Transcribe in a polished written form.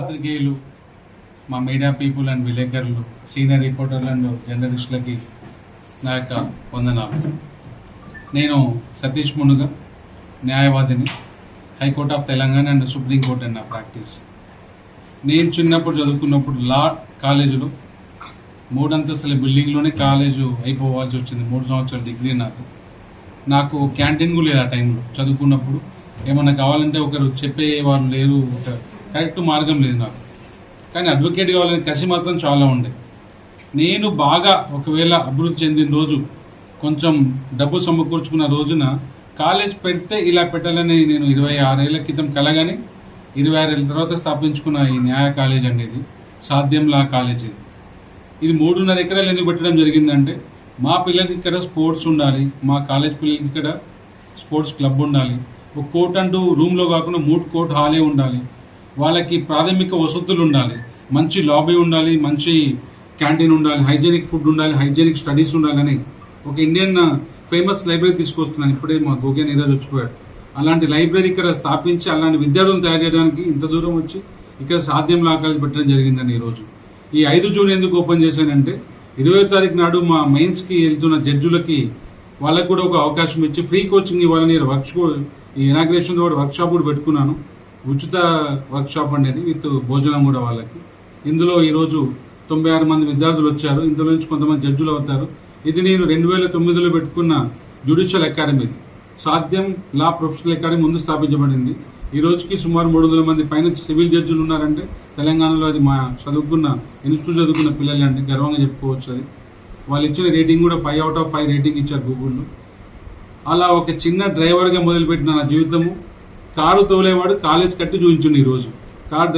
పాత్రికేయులు, మా media people and విలేకరులు, సీనియర్ రిపోర్టర్లు అండ్ జర్నలిస్టులకి నా యొక్క వందనాలు. నేను సతీష్ మునుగ, న్యాయవాదిని, high court of Telangana and supreme court and నా ప్రాక్టీస్. నేను చిన్నప్పుడు చదువుకున్నప్పుడు లా కాలేజీలో 3 అంతస్తుల బిల్డింగ్లోనే కాలేజు అయిపోవాల్సి వచ్చింది. 3 సంవత్సరాల డిగ్రీ నాకు క్యాంటీన్ కూడా లేదు ఆ టైంలో. చదువుకున్నప్పుడు ఏమన్నా కావాలంటే ఒకరు చెప్పేవాళ్ళు లేరు, ఒక కరెక్ట్ మార్గం లేదు నాకు. కానీ అడ్వకేట్ కావాలనే కసి మాత్రం చాలా ఉండే. నేను బాగా ఒకవేళ అభివృద్ధి చెందిన రోజు, కొంచెం డబ్బు సమకూర్చుకున్న రోజున కాలేజ్ పెడితే ఇలా పెట్టాలని నేను 26 ఏళ్ల క్రితం కలగానే 26 ఏళ్ళ తర్వాత స్థాపించుకున్న ఈ న్యాయ కాలేజ్ అనేది సాధ్యం లా కాలేజ్. ఇది 3.5 ఎకరాలు ఎందుకు పెట్టడం జరిగిందంటే, మా పిల్లలకి ఇక్కడ స్పోర్ట్స్ ఉండాలి, మా కాలేజ్ పిల్లలకి ఇక్కడ స్పోర్ట్స్ క్లబ్ ఉండాలి, ఒక కోర్ట్ అంటూ రూమ్లో కాకుండా 3 కోర్ట్ హాలే ఉండాలి, వాళ్ళకి ప్రాథమిక వసతులు ఉండాలి, మంచి లాబీ ఉండాలి, మంచి క్యాంటీన్ ఉండాలి, హైజీనిక్ ఫుడ్ ఉండాలి, హైజీనిక్ స్టడీస్ ఉండాలని ఒక ఇండియన్ ఫేమస్ లైబ్రరీ తీసుకొస్తున్నాను. ఇప్పుడే మా గోగే నీరజ్ వచ్చిపోయాడు. అలాంటి లైబ్రరీ ఇక్కడ స్థాపించి అలాంటి విద్యార్థులను తయారు చేయడానికి ఇంత దూరం వచ్చి ఇక్కడ సాధ్యం లా కాలేజ్ పెట్టడం జరిగిందని. ఈరోజు ఈ 5 జూన్ ఎందుకు ఓపెన్ చేశానంటే, 20వ తారీఖు నాడు మా మెయిన్స్కి వెళ్తున్న జడ్జులకి వాళ్ళకు కూడా ఒక అవకాశం ఇచ్చి ఫ్రీ కోచింగ్ ఇవ్వాలని ఈ ఇనాగ్రేషన్ వర్క్షాప్ కూడా పెట్టుకున్నాను. ఉచిత వర్క్షాప్ అనేది విత్ భోజనం కూడా వాళ్ళకి. ఇందులో ఈరోజు 96 మంది విద్యార్థులు వచ్చారు. ఇందులో నుంచి కొంతమంది జడ్జులు అవుతారు. ఇది నేను 2009లో పెట్టుకున్న జ్యుడిషియల్ అకాడమీ, సాధ్యం లా ప్రొఫెషనల్ అకాడమీ ముందు స్థాపించబడింది. ఈ రోజుకి సుమారు 300 మంది పైన సివిల్ జడ్జిలు ఉన్నారంటే తెలంగాణలో అది మా ఇన్స్టిట్యూట్ చదువుకున్న పిల్లలే అంటే గర్వంగా చెప్పుకోవచ్చు. అది వాళ్ళు ఇచ్చిన రేటింగ్ కూడా 5 out of 5 రేటింగ్ ఇచ్చారు గూగుల్లో. అలా ఒక చిన్న డ్రైవర్గా మొదలుపెట్టిన నా జీవితము, కారు తోలేవాడు కాలేజ్ కట్టి చూపించండి. ఈరోజు కారు